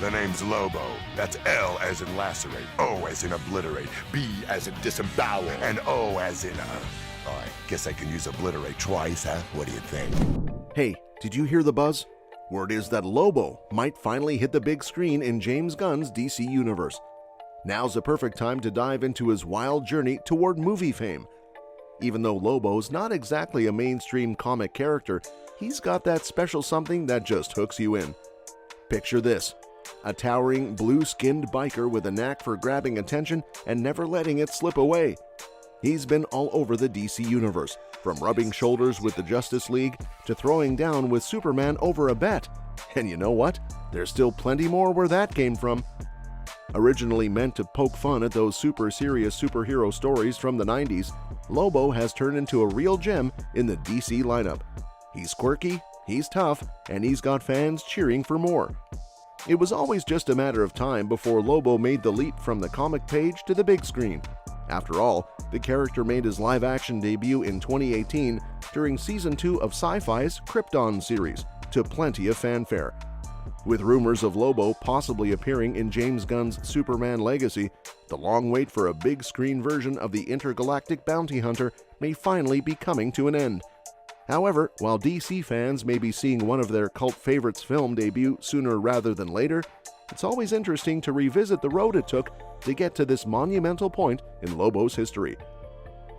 The name's Lobo. That's L as in lacerate, O as in obliterate, B as in disembowel, and O as in oh, I guess I can use obliterate twice, huh? What do you think? Hey, did you hear the buzz? Word is that Lobo might finally hit the big screen in James Gunn's DC universe. Now's the perfect time to dive into his wild journey toward movie fame. Even though Lobo's not exactly a mainstream comic character, he's got that special something that just hooks you in. Picture this: a towering, blue-skinned biker with a knack for grabbing attention and never letting it slip away. He's been all over the DC universe, from rubbing shoulders with the Justice League to throwing down with Superman over a bet. And you know what? There's still plenty more where that came from. Originally meant to poke fun at those super serious superhero stories from the 90s, Lobo has turned into a real gem in the DC lineup. He's quirky, he's tough, and he's got fans cheering for more. It was always just a matter of time before Lobo made the leap from the comic page to the big screen. After all, the character made his live-action debut in 2018 during Season 2 of Sci-Fi's Krypton series, to plenty of fanfare. With rumors of Lobo possibly appearing in James Gunn's Superman Legacy, the long wait for a big-screen version of the intergalactic bounty hunter may finally be coming to an end. However, while DC fans may be seeing one of their cult favorites' film debut sooner rather than later, it's always interesting to revisit the road it took to get to this monumental point in Lobo's history.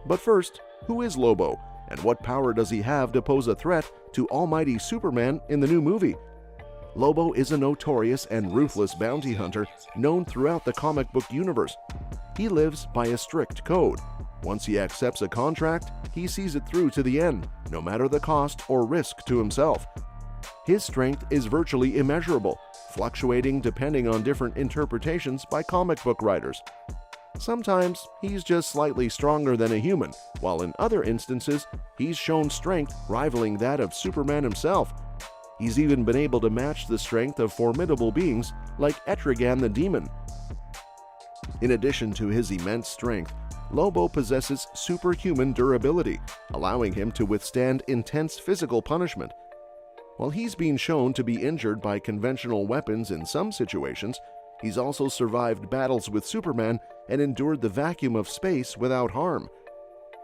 But first, who is Lobo, and what power does he have to pose a threat to almighty Superman in the new movie? Lobo is a notorious and ruthless bounty hunter known throughout the comic book universe. He lives by a strict code. Once he accepts a contract, he sees it through to the end, no matter the cost or risk to himself. His strength is virtually immeasurable, fluctuating depending on different interpretations by comic book writers. Sometimes he's just slightly stronger than a human, while in other instances, he's shown strength rivaling that of Superman himself. He's even been able to match the strength of formidable beings like Etrigan the Demon. In addition to his immense strength, Lobo possesses superhuman durability, allowing him to withstand intense physical punishment. While he's been shown to be injured by conventional weapons in some situations, he's also survived battles with Superman and endured the vacuum of space without harm.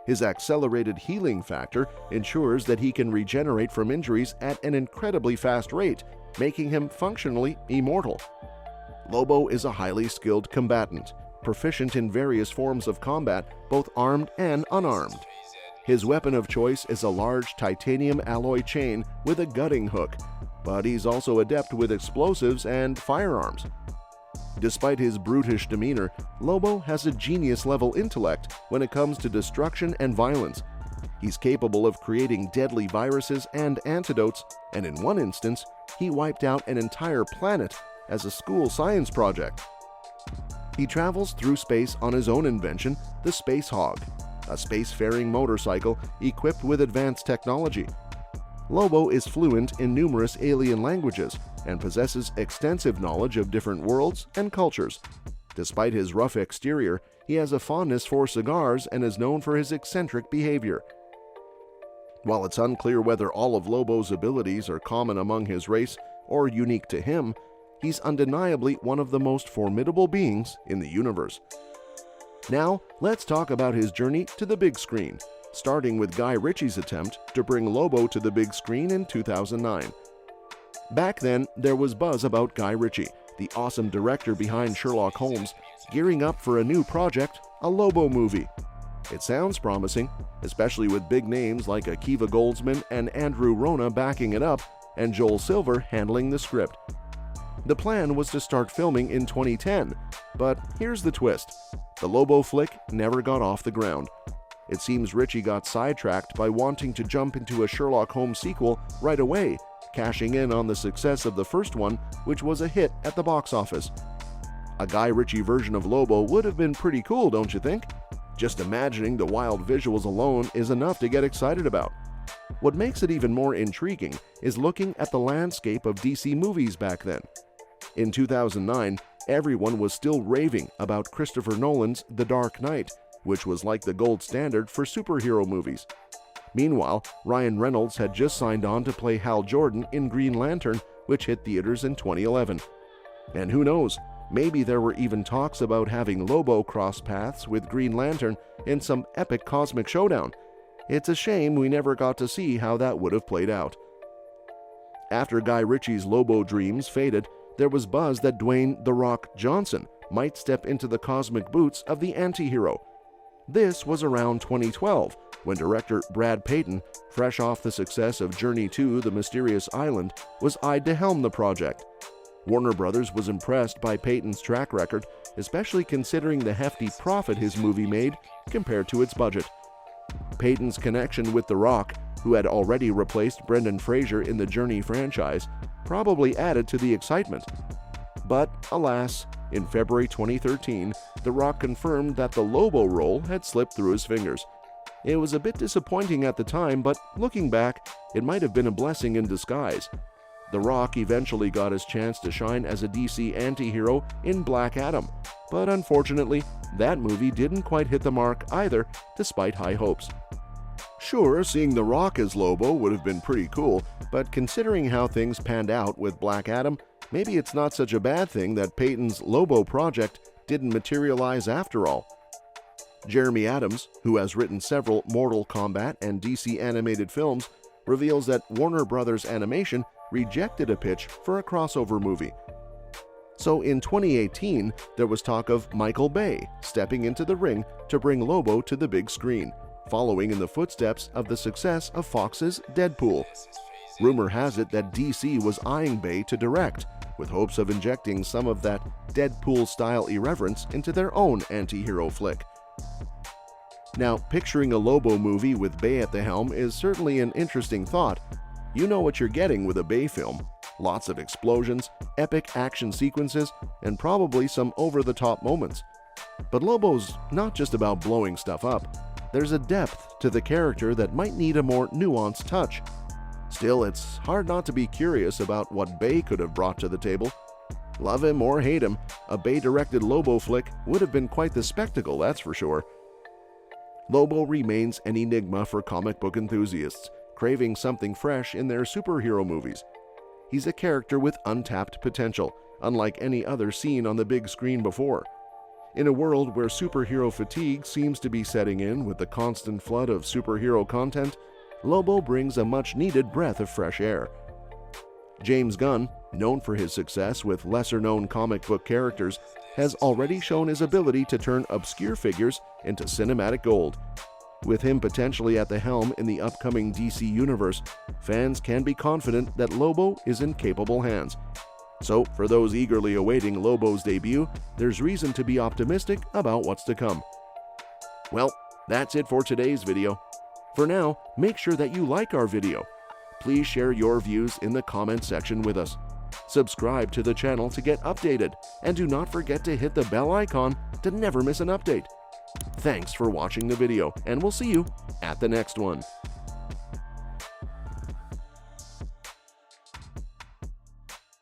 His accelerated healing factor ensures that he can regenerate from injuries at an incredibly fast rate, making him functionally immortal. Lobo is a highly skilled combatant, proficient in various forms of combat, both armed and unarmed. His weapon of choice is a large titanium alloy chain with a gutting hook, but he's also adept with explosives and firearms. Despite his brutish demeanor, Lobo has a genius-level intellect when it comes to destruction and violence. He's capable of creating deadly viruses and antidotes, and in one instance, he wiped out an entire planet as a school science project. He travels through space on his own invention, the Space Hog, a spacefaring motorcycle equipped with advanced technology. Lobo is fluent in numerous alien languages and possesses extensive knowledge of different worlds and cultures. Despite his rough exterior, he has a fondness for cigars and is known for his eccentric behavior. While it's unclear whether all of Lobo's abilities are common among his race or unique to him, he's undeniably one of the most formidable beings in the universe. Now, let's talk about his journey to the big screen, starting with Guy Ritchie's attempt to bring Lobo to the big screen in 2009. Back then, there was buzz about Guy Ritchie, the awesome director behind Sherlock Holmes, gearing up for a new project, a Lobo movie. It sounds promising, especially with big names like Akiva Goldsman and Andrew Rona backing it up, and Joel Silver handling the script. The plan was to start filming in 2010, but here's the twist. The Lobo flick never got off the ground. It seems Ritchie got sidetracked by wanting to jump into a Sherlock Holmes sequel right away, cashing in on the success of the first one, which was a hit at the box office. A Guy Ritchie version of Lobo would have been pretty cool, don't you think? Just imagining the wild visuals alone is enough to get excited about. What makes it even more intriguing is looking at the landscape of DC movies back then. In 2009, everyone was still raving about Christopher Nolan's The Dark Knight, which was like the gold standard for superhero movies. Meanwhile, Ryan Reynolds had just signed on to play Hal Jordan in Green Lantern, which hit theaters in 2011. And who knows, maybe there were even talks about having Lobo cross paths with Green Lantern in some epic cosmic showdown. It's a shame we never got to see how that would have played out. After Guy Ritchie's Lobo dreams faded, there was buzz that Dwayne "The Rock" Johnson might step into the cosmic boots of the anti-hero. This was around 2012, when director Brad Peyton, fresh off the success of Journey to the Mysterious Island, was eyed to helm the project. Warner Brothers was impressed by Peyton's track record, especially considering the hefty profit his movie made compared to its budget. Peyton's connection with The Rock, who had already replaced Brendan Fraser in the Journey franchise, probably added to the excitement. But, alas, in February 2013, The Rock confirmed that the Lobo role had slipped through his fingers. It was a bit disappointing at the time, but looking back, it might have been a blessing in disguise. The Rock eventually got his chance to shine as a DC anti-hero in Black Adam, but unfortunately, that movie didn't quite hit the mark either, despite high hopes. Sure, seeing The Rock as Lobo would have been pretty cool, but considering how things panned out with Black Adam, maybe it's not such a bad thing that Peyton's Lobo project didn't materialize after all. Jeremy Adams, who has written several Mortal Kombat and DC animated films, reveals that Warner Brothers Animation rejected a pitch for a crossover movie. So in 2018, there was talk of Michael Bay stepping into the ring to bring Lobo to the big screen, following in the footsteps of the success of Fox's Deadpool. Rumor has it that DC was eyeing Bay to direct, with hopes of injecting some of that Deadpool-style irreverence into their own anti-hero flick. Now, picturing a Lobo movie with Bay at the helm is certainly an interesting thought. You know what you're getting with a Bay film. Lots of explosions, epic action sequences, and probably some over-the-top moments. But Lobo's not just about blowing stuff up. There's a depth to the character that might need a more nuanced touch. Still, it's hard not to be curious about what Bay could have brought to the table. Love him or hate him, a Bay-directed Lobo flick would have been quite the spectacle, that's for sure. Lobo remains an enigma for comic book enthusiasts, craving something fresh in their superhero movies. He's a character with untapped potential, unlike any other seen on the big screen before. In a world where superhero fatigue seems to be setting in with the constant flood of superhero content, Lobo brings a much-needed breath of fresh air. James Gunn, known for his success with lesser-known comic book characters, has already shown his ability to turn obscure figures into cinematic gold. With him potentially at the helm in the upcoming DC universe, fans can be confident that Lobo is in capable hands. So, for those eagerly awaiting Lobo's debut, there's reason to be optimistic about what's to come. Well, that's it for today's video. For now, make sure that you like our video. Please share your views in the comment section with us. Subscribe to the channel to get updated, and do not forget to hit the bell icon to never miss an update. Thanks for watching the video, and we'll see you at the next one.